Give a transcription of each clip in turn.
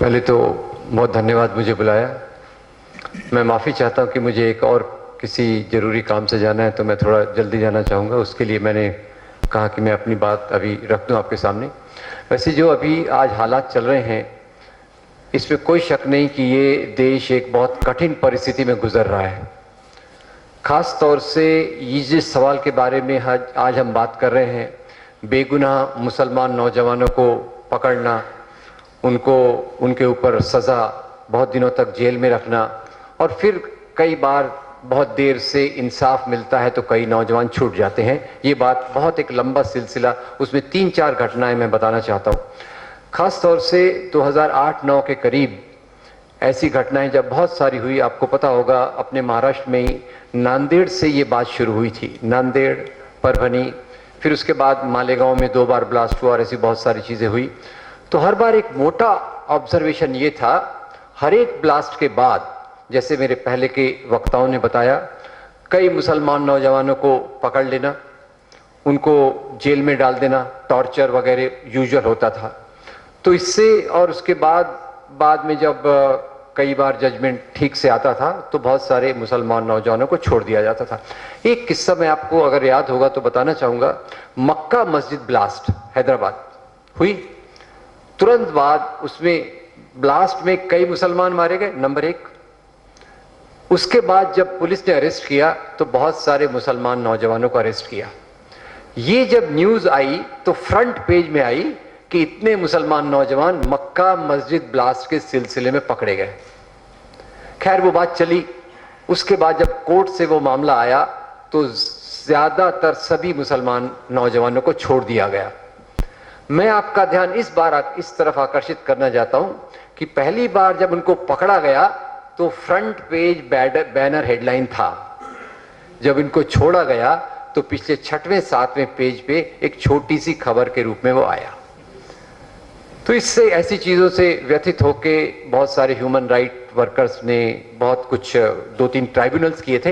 पहले तो बहुत धन्यवाद मुझे बुलाया। मैं माफ़ी चाहता हूँ कि मुझे एक और किसी ज़रूरी काम से जाना है, तो मैं थोड़ा जल्दी जाना चाहूँगा। उसके लिए मैंने कहा कि मैं अपनी बात अभी रख दूँ आपके सामने। वैसे जो अभी आज हालात चल रहे हैं, इसमें कोई शक नहीं कि ये देश एक बहुत कठिन परिस्थिति में गुजर रहा है। ख़ास तौर से ये जिस सवाल के बारे में आज हम बात कर रहे हैं, बेगुनाह मुसलमान नौजवानों को पकड़ना, उनको उनके ऊपर सज़ा, बहुत दिनों तक जेल में रखना, और फिर कई बार बहुत देर से इंसाफ मिलता है तो कई नौजवान छूट जाते हैं। ये बात बहुत एक लंबा सिलसिला, उसमें 3-4 घटनाएं मैं बताना चाहता हूँ। ख़ास तौर से 2008-9 के करीब ऐसी घटनाएं जब बहुत सारी हुई। आपको पता होगा, अपने महाराष्ट्र में ही नांदेड़ से ये बात शुरू हुई थी। नांदेड़, परभनी, फिर उसके बाद मालेगांव में 2 बार ब्लास्ट हुआ और ऐसी बहुत सारी चीज़ें हुई। तो हर बार एक मोटा ऑब्जर्वेशन ये था, हर एक ब्लास्ट के बाद, जैसे मेरे पहले के वक्ताओं ने बताया, कई मुसलमान नौजवानों को पकड़ लेना, उनको जेल में डाल देना, टॉर्चर वगैरह यूजुअल होता था। तो इससे, और उसके बाद में जब कई बार जजमेंट ठीक से आता था तो बहुत सारे मुसलमान नौजवानों को छोड़ दिया जाता था। एक किस्सा मैं आपको अगर याद होगा तो बताना चाहूँगा। मक्का मस्जिद ब्लास्ट हैदराबाद हुई, तुरंत बाद उसमें ब्लास्ट में कई मुसलमान मारे गए, नंबर 1। उसके बाद जब पुलिस ने अरेस्ट किया तो बहुत सारे मुसलमान नौजवानों को अरेस्ट किया। ये जब न्यूज़ आई तो फ्रंट पेज में आई कि इतने मुसलमान नौजवान मक्का मस्जिद ब्लास्ट के सिलसिले में पकड़े गए। खैर वो बात चली। उसके बाद जब कोर्ट से वो मामला आया तो ज्यादातर सभी मुसलमान नौजवानों को छोड़ दिया गया। मैं आपका ध्यान इस बार इस तरफ आकर्षित करना चाहता हूं कि पहली बार जब उनको पकड़ा गया तो फ्रंट पेज बैनर हेडलाइन था। जब इनको छोड़ा गया तो पिछले 6वें-7वें पेज पे एक छोटी सी खबर के रूप में वो आया। तो इससे, ऐसी चीज़ों से व्यथित होके बहुत सारे ह्यूमन राइट वर्कर्स ने बहुत कुछ 2-3 ट्राइब्यूनल्स किए थे।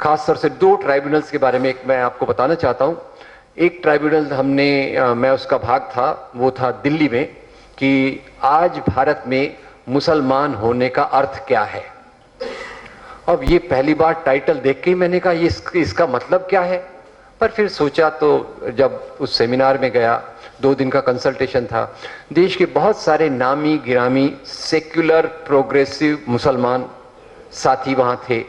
खासतौर से 2 ट्राइब्यूनल्स के बारे में मैं आपको बताना चाहता हूँ। एक ट्राइब्यूनल मैं उसका भाग था, वो था दिल्ली में, कि आज भारत में मुसलमान होने का अर्थ क्या है। अब ये पहली बार टाइटल देख के ही मैंने कहा ये इसका मतलब क्या है। पर फिर सोचा, तो जब उस सेमिनार में गया, 2 दिन का कंसल्टेशन था, देश के बहुत सारे नामी गिरामी सेक्युलर प्रोग्रेसिव मुसलमान साथी वहाँ थे,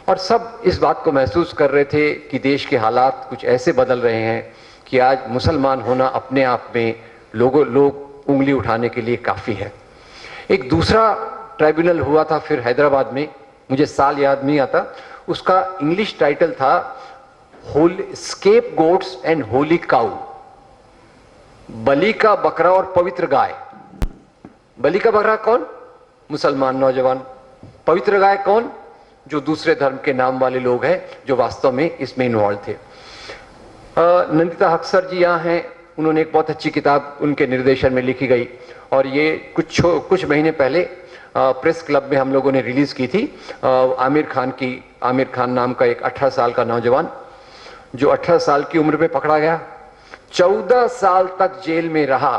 और सब इस बात को महसूस कर रहे थे कि देश के हालात कुछ ऐसे बदल रहे हैं कि आज मुसलमान होना अपने आप में लोग उंगली उठाने के लिए काफ़ी है। एक दूसरा ट्राइब्यूनल हुआ था फिर हैदराबाद में, मुझे साल याद नहीं आता, उसका इंग्लिश टाइटल था scapegoats and holy cow, बलि का बकरा और पवित्र गाय। बलि का बकरा कौन? मुसलमान नौजवान। पवित्र गाय कौन? जो दूसरे धर्म के नाम वाले लोग हैं, जो वास्तव में इसमें इन्वॉल्व थे। नंदिता हक्सर जी यहाँ हैं, उन्होंने एक बहुत अच्छी किताब उनके निर्देशन में लिखी गई, और ये कुछ महीने पहले प्रेस क्लब में हम लोगों ने रिलीज की थी। आमिर खान नाम का एक 18 साल का नौजवान, जो 18 साल की उम्र में पकड़ा गया, 14 साल तक जेल में रहा,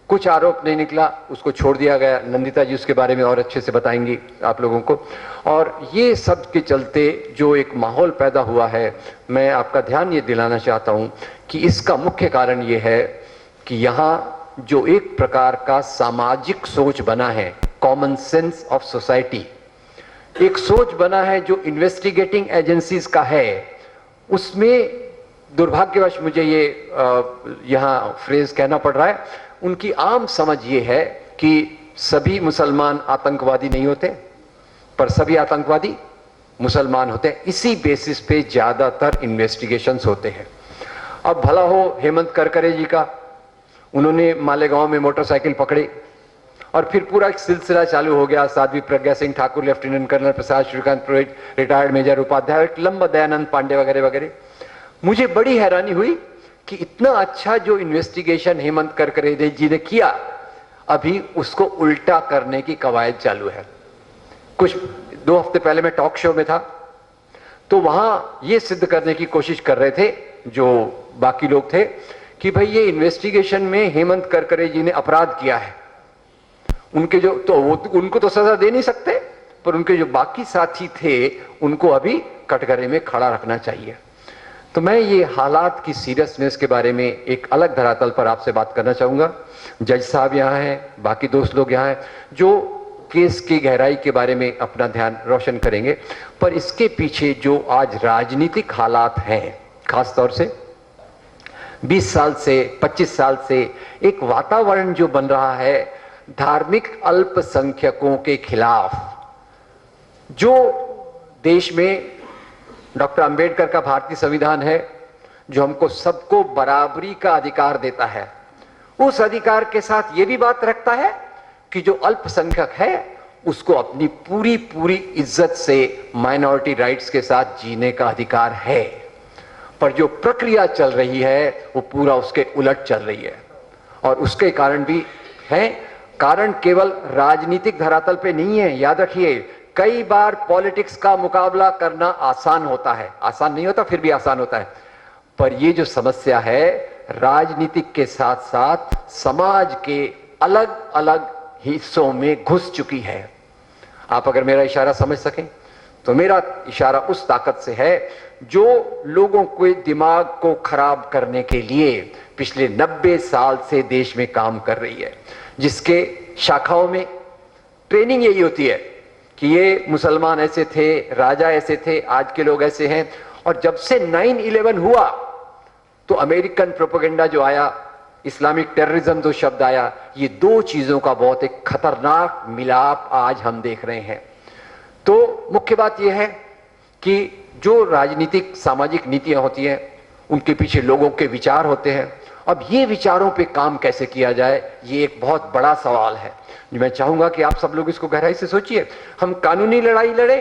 कुछ आरोप नहीं निकला, उसको छोड़ दिया गया। नंदिता जी उसके बारे में और अच्छे से बताएंगी आप लोगों को। और ये सब के चलते जो एक माहौल पैदा हुआ है, मैं आपका ध्यान ये दिलाना चाहता हूँ कि इसका मुख्य कारण ये है कि यहाँ जो एक प्रकार का सामाजिक सोच बना है, कॉमन सेंस ऑफ सोसाइटी, एक सोच बना है जो इन्वेस्टिगेटिंग एजेंसीज का है, उसमें दुर्भाग्यवश मुझे ये यहाँ फ्रेज कहना पड़ रहा है, उनकी आम समझ ये है कि सभी मुसलमान आतंकवादी नहीं होते, पर सभी आतंकवादी मुसलमान होते हैं। इसी बेसिस पे ज्यादातर इन्वेस्टिगेशंस होते हैं। अब भला हो हेमंत करकरे जी का, उन्होंने मालेगांव में मोटरसाइकिल पकड़ी और फिर पूरा एक सिलसिला चालू हो गया। साध्वी प्रज्ञा सिंह ठाकुर, लेफ्टिनेंट कर्नल प्रसाद श्रीकांत पुरोहित, रिटायर्ड मेजर उपाध्याय, एक लंबा दयानंद पांडे वगैरह वगैरह। मुझे बड़ी हैरानी हुई कि इतना अच्छा जो इन्वेस्टिगेशन हेमंत करकरे जी ने किया, अभी उसको उल्टा करने की कवायद चालू है। कुछ 2 हफ्ते पहले मैं टॉक शो में था, तो वहां ये सिद्ध करने की कोशिश कर रहे थे जो बाकी लोग थे कि भाई ये इन्वेस्टिगेशन में हेमंत करकरे जी ने अपराध किया है, उनके जो तो उनको तो सजा दे नहीं सकते, पर उनके जो बाकी साथी थे उनको अभी कटघरे में खड़ा रखना चाहिए। तो मैं ये हालात की सीरियसनेस के बारे में एक अलग धरातल पर आपसे बात करना चाहूंगा। जज साहब यहाँ हैं, बाकी दोस्त लोग यहाँ हैं जो केस की गहराई के बारे में अपना ध्यान रोशन करेंगे, पर इसके पीछे जो आज राजनीतिक हालात हैं, खासतौर से 20 साल से 25 साल से एक वातावरण जो बन रहा है धार्मिक अल्पसंख्यकों के खिलाफ, जो देश में डॉक्टर अंबेडकर का भारतीय संविधान है जो हमको सबको बराबरी का अधिकार देता है, उस अधिकार के साथ यह भी बात रखता है कि जो अल्पसंख्यक है उसको अपनी पूरी पूरी इज्जत से माइनॉरिटी राइट्स के साथ जीने का अधिकार है। पर जो प्रक्रिया चल रही है वो पूरा उसके उलट चल रही है, और उसके कारण भी है। कारण केवल राजनीतिक धरातल पे नहीं है, याद रखिए। कई बार पॉलिटिक्स का मुकाबला करना आसान होता है, आसान नहीं होता फिर भी आसान होता है, पर ये जो समस्या है राजनीतिक के साथ साथ समाज के अलग अलग हिस्सों में घुस चुकी है। आप अगर मेरा इशारा समझ सकें तो मेरा इशारा उस ताकत से है जो लोगों के दिमाग को खराब करने के लिए पिछले 90 साल से देश में काम कर रही है, जिसके शाखाओं में ट्रेनिंग यही होती है कि ये मुसलमान ऐसे थे, राजा ऐसे थे, आज के लोग ऐसे हैं। और जब से 9/11 हुआ तो अमेरिकन प्रोपेगेंडा जो आया, इस्लामिक टेररिज्म जो शब्द आया, ये दो चीजों का बहुत एक खतरनाक मिलाप आज हम देख रहे हैं। तो मुख्य बात यह है कि जो राजनीतिक सामाजिक नीतियां होती हैं उनके पीछे लोगों के विचार होते हैं। अब ये विचारों पे काम कैसे किया जाए, ये एक बहुत बड़ा सवाल है। मैं चाहूंगा कि आप सब लोग इसको गहराई से सोचिए। हम कानूनी लड़ाई लड़े,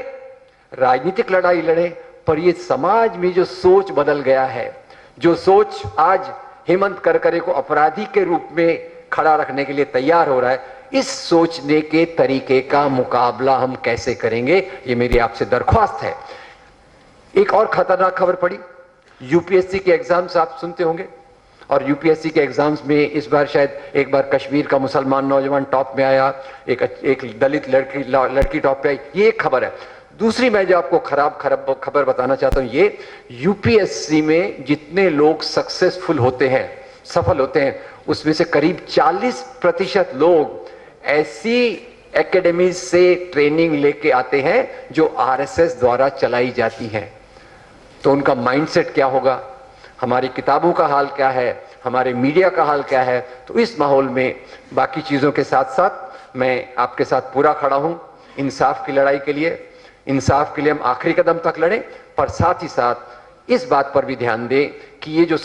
राजनीतिक लड़ाई लड़े, पर ये समाज में जो सोच बदल गया है, जो सोच आज हेमंत करकरे को अपराधी के रूप में खड़ा रखने के लिए तैयार हो रहा है, इस सोचने के तरीके का मुकाबला हम कैसे करेंगे, ये मेरी आपसे दरख्वास्त है। एक और खतरनाक खबर पड़ी, यूपीएससी के एग्जाम्स आप सुनते होंगे, और यूपीएससी के एग्जाम्स में इस बार शायद एक बार कश्मीर का मुसलमान नौजवान टॉप में आया, एक दलित लड़की टॉप पे आई, ये एक खबर है। दूसरी मैं जो आपको खराब खबर बताना चाहता हूं, ये यूपीएससी में जितने लोग सक्सेसफुल होते हैं, सफल होते हैं, उसमें से करीब 40% लोग ऐसी एकेडमी से ट्रेनिंग लेके आते हैं जो आरएसएस द्वारा चलाई जाती हैं। तो उनका माइंडसेट क्या होगा, हमारी किताबों का हाल क्या है, हमारे मीडिया का हाल क्या है। तो इस माहौल में बाकी चीजों के साथ साथ मैं आपके साथ पूरा खड़ा हूं इंसाफ की लड़ाई के लिए। इंसाफ के लिए हम आखिरी कदम तक लड़ें, पर साथ ही साथ इस बात पर भी ध्यान दें कि ये जो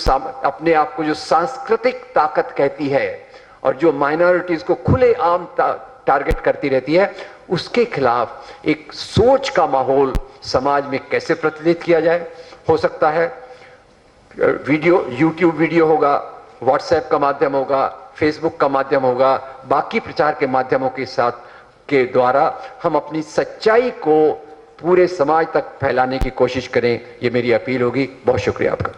अपने आप को जो सांस्कृतिक ताकत कहती है और जो माइनॉरिटीज को खुलेआम टारगेट करती रहती है, उसके खिलाफ एक सोच का माहौल समाज में कैसे प्रतिनिधित्व किया जाए। हो सकता है वीडियो, यूट्यूब वीडियो होगा, व्हाट्सएप का माध्यम होगा, फेसबुक का माध्यम होगा, बाकी प्रचार के माध्यमों के साथ के द्वारा हम अपनी सच्चाई को पूरे समाज तक फैलाने की कोशिश करें, ये मेरी अपील होगी। बहुत शुक्रिया आपका।